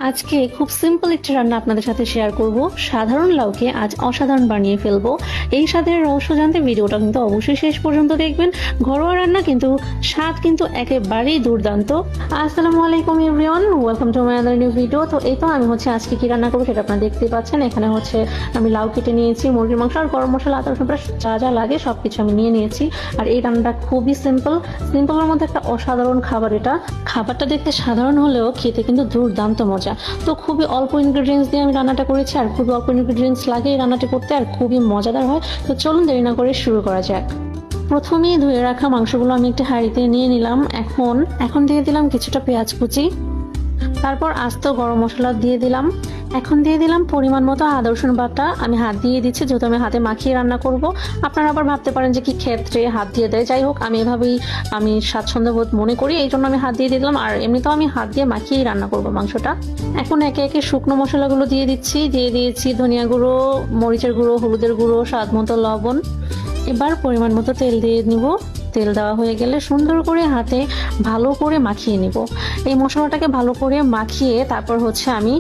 আজকে খুব সিম্পল একটি রান্না আপনাদের সাথে শেয়ার করব। সাধারণ লাউকে আজ অসাধারণ বানিয়ে ফেলবো। এই স্বাদের রহস্য জানতে ভিডিওটা কিন্তু অবশ্যই শেষ পর্যন্ত দেখবেন। ঘরোয়া রান্না কিন্তু স্বাদ কিন্তু একেবারেই দুর্দান্ত। আসসালামু আলাইকুম everyone, welcome to my other new video. তো এই তো আমি আজকে কি রান্না করবো সেটা আপনারা দেখতেই পাচ্ছেন। এখানে আমি লাউ কেটে নিয়েছি, মুরগির মাংস আর গরম মশলা, আদা রসুন পেঁয়াজ যা যা লাগে সবকিছু আমি নিয়ে নিয়েছি। আর এই রান্নাটা খুবই সিম্পলের মধ্যে একটা অসাধারণ খাবার। এটা খাবারটা দেখতে সাধারণ হলেও খেতে কিন্তু দুর্দান্ত মজা। তো খুবই অল্প ইনগ্রেডিয়েন্টস দিয়ে আমি রান্নাটা করেছি, আর খুবই অল্প ইনগ্রেডিয়েন্টস লাগে এই রান্নাটি করতে, আর খুবই মজাদার হয়। তো চলুন দেরি না করে শুরু করা যাক। প্রথমেই ধুয়ে রাখা মাংসগুলো আমি একটি হাঁড়িতে নিয়ে নিলাম। এখন দিয়ে দিলাম কিছুটা পেঁয়াজ কুচি, তারপর আস্ত গরম মশলা দিয়ে দিলাম। এখন দিয়ে দিলাম পরিমাণ মতো আদা রসুন বাটা। আমি হাত দিয়ে দিচ্ছি যেহেতু আমি হাতে মাখিয়ে রান্না করব। আপনারা আবার ভাবতে পারেন যে কি ক্ষেত্রে হাত দিয়ে দেয়, যাই হোক আমি এভাবেই স্বাচ্ছন্দ্য বোধ মনে করি, এই জন্য আমি হাত দিয়ে দিলাম। আর এমনিতেও আমি হাত দিয়ে মাখিয়েই রান্না করব মাংসটা। এখন একে একে শুকনো মশলাগুলো দিয়ে দিয়েছি ধনিয়া গুঁড়ো, মরিচের গুঁড়ো, হলুদের গুঁড়ো, স্বাদ মতো লবণ। এবার পরিমাণ মতো তেল দিয়ে নিব। তেল দেওয়া হয়ে গেলে সুন্দর করে হাতে ভালো করে মাখিয়ে নিব। এই মশলাটাকে ভালো করে মাখিয়ে তারপর আমি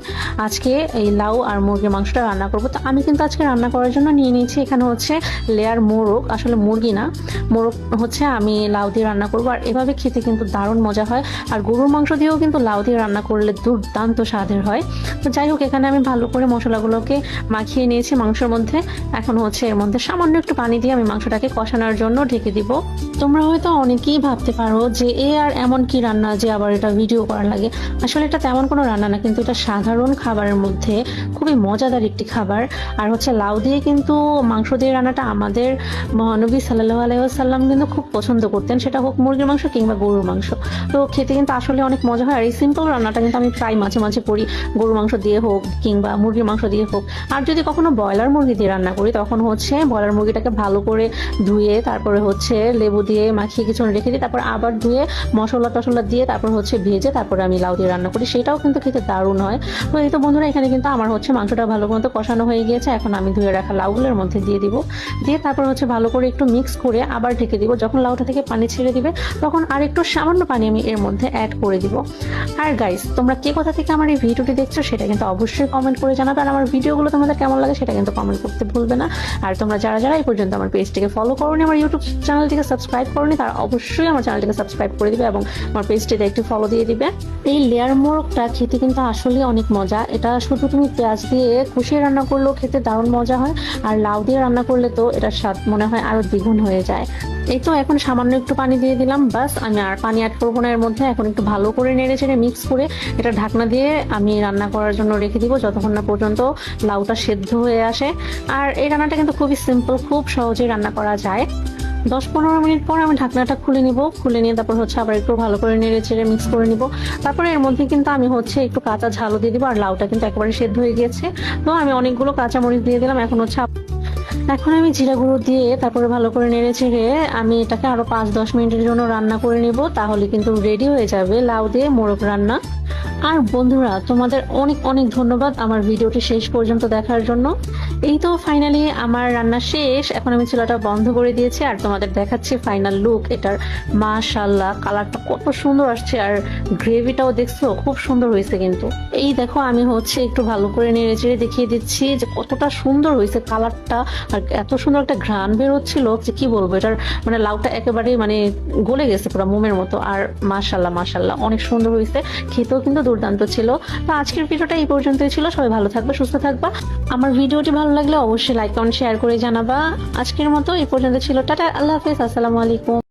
আজকে এই লাউ আর মুরগির মাংসটা রান্না করব। তো আমি কিন্তু আজকে রান্না করার জন্য নিয়ে নিয়েছি এখানে লেয়ার মোরগ, আসলে মুরগি না, মোরগ আমি লাউ দিয়ে রান্না করব। আর এভাবে খেতে কিন্তু দারুণ মজা হয়। আর গরুর মাংস দিয়েও কিন্তু লাউ দিয়ে রান্না করলে দুর্দান্ত স্বাদের হয়। তো যাই হোক, এখানে আমি ভালো করে মশলাগুলোকে মাখিয়ে নিয়েছি মাংসের মধ্যে। এখন এর মধ্যে সামান্য একটু পানি দিয়ে আমি মাংসটাকে কষানোর জন্য ঢেকে দিব। তোমরা হয়তো অনেকেই ভাবতে পারো যে আর এমন কি রান্না যে আবার এটা ভিডিও করা লাগে। আসলে এটা তেমন কোনো রান্না না, কিন্তু এটা সাধারণ খাবারের মধ্যে খুবই মজাদার একটি খাবার। আর লাউ দিয়ে কিন্তু মাংস দিয়ে রান্নাটা আমাদের মহানবী সাল্লাল্লাহু আলাইহি ওয়াসাল্লাম কিন্তু খুব পছন্দ করতেন, সেটা হোক মুরগির মাংস কিংবা গরুর মাংস। তো খেতে কিন্তু আসলে অনেক মজা হয়। আর এই সিম্পল রান্নাটা কিন্তু আমি প্রায় মাঝে মাঝে করি, গরুর মাংস দিয়ে হোক কিংবা মুরগির মাংস দিয়ে হোক। আর যদি কখনো ব্রয়লার মুরগি দিয়ে রান্না করি তখন ব্রয়লার মুরগিটাকে ভালো করে ধুয়ে তারপরে লেবু দিয়ে মাখিয়ে কিছুক্ষণ রেখে দিই, তারপর আবার ধুয়ে মশলা টশলা দিয়ে তারপর ভেজে তারপরে আমি লাউ দিয়ে রান্না করি, সেটাও কিন্তু খেতে দারুণ হয়। তো এই তো বন্ধুরা, এখানে কিন্তু আমার মাংসটা ভালো মতো কষানো হয়ে গিয়েছে। এখন আমি ধুয়ে রাখা লাউগুলোর মধ্যে দিয়ে দিব, দিয়ে তারপর ভালো করে একটু মিক্স করে আবার ঢেকে দিব। যখন লাউটা থেকে পানি ছেড়ে দিবে তখন আর একটু সামান্য পানি আমি এর মধ্যে অ্যাড করে দিব। আর গাইস, তোমরা কে কোথা থেকে আমার এই ভিডিওটি দেখছো সেটা কিন্তু অবশ্যই কমেন্ট করে জানাবে। আর আমার ভিডিওগুলো তোমাদের কেমন লাগে সেটা কিন্তু কমেন্ট করতে ভুলবে না। আর তোমরা যারা এই পর্যন্ত আমার পেজটিকে ফলো করোনি, আমার ইউটিউব চ্যানেলটিকে সাবস্ক্রাইব করোনি, তারা অবশ্যই আমার চ্যানেলটিকে সাবস্ক্রাইব করে দিবে এবং আমার পেজটিতে একটু ফলো দিয়ে দিবে। এই লেয়ার মোরগটা খেতে কিন্তু আসলে অনেক মজা। এটা শুধু তুমি পেঁয়াজ দিয়ে কষিয়ে রান্না করলেও খেতে দারুণ মজা হয়, আর লাউ দিয়ে রান্না করলে তো এটার স্বাদ মনে হয় আরো দ্বিগুণ হয়ে যায়। এই তো এখন সামান্য একটু পানি দিয়ে দিলাম, বাস। আমি আর পানি অ্যাড করবো না এর মধ্যে। এখন একটু ভালো করে নেড়ে চেড়ে মিক্স করে এটা ঢাকনা দিয়ে আমি রান্না করার জন্য রেখে দিব যতক্ষণ না পর্যন্ত লাউটা সেদ্ধ হয়ে আসে। আর এই রান্নাটা কিন্তু খুবই সিম্পল, খুব সহজেই রান্না করা যায়। 10-15 মিনিট পর আমি ঢাকনাটা খুলে নিয়ে তারপর আবার একটু ভালো করে নেড়ে চেড়ে মিক্স করে নিব। তারপরে এর মধ্যে কিন্তু আমি একটু কাঁচা ঝালও দিয়ে দিব। আর লাউটা কিন্তু একেবারে সেদ্ধ হয়ে গিয়েছে, তো আমি অনেকগুলো কাঁচা মরিচ দিয়ে দিলাম। এখন আমি জিরা গুঁড়ো দিয়ে তারপরে ভালো করে নেড়ে চেড়ে আমি এটাকে আরো 5-10 মিনিটের জন্য রান্না করে নিব। তাহলে কিন্তু রেডি হয়ে যাবে লাউ দিয়ে মোরগ রান্না। আর বন্ধুরা, তোমাদের অনেক অনেক ধন্যবাদ আমার ভিডিওটি শেষ পর্যন্ত দেখার জন্য। এই তো ফাইনালি আমার রান্না শেষ। এখন আমি চুলাটা বন্ধ করে দিয়েছি আর তোমাদের দেখাচ্ছি ফাইনাল লুক এটার। মাশাআল্লাহ, কালারটা কত সুন্দর আসছে, আর গ্রেভিটাও দেখছো খুব সুন্দর হয়েছে। কিন্তু এই দেখো, আমি একটু ভালো করে নেড়ে চেড়ে দেখিয়ে দিচ্ছি যে কতটা সুন্দর হয়েছে কালারটা। আর এত সুন্দর একটা ঘ্রাণ বের হচ্ছিল যে কি বলবো, এটার লাউটা একেবারে গলে গেছে পুরো মোমের মতো। আর মাশাআল্লাহ অনেক সুন্দর হয়েছে, খেতেও কিন্তু দুর্দান্ত ছিল। তো আজকের ভিডিওটা এই পর্যন্তই ছিল। সবাই ভালো থাকবে, সুস্থ থাকবা। আমার ভিডিওটি ভালো লাগলে অবশ্যই লাইক কমেন্ট শেয়ার করে জানাবা। আজকের মতো এই পর্যন্ত ছিল। টাটা, আল্লাহ হাফেজ, আসসালামু আলাইকুম।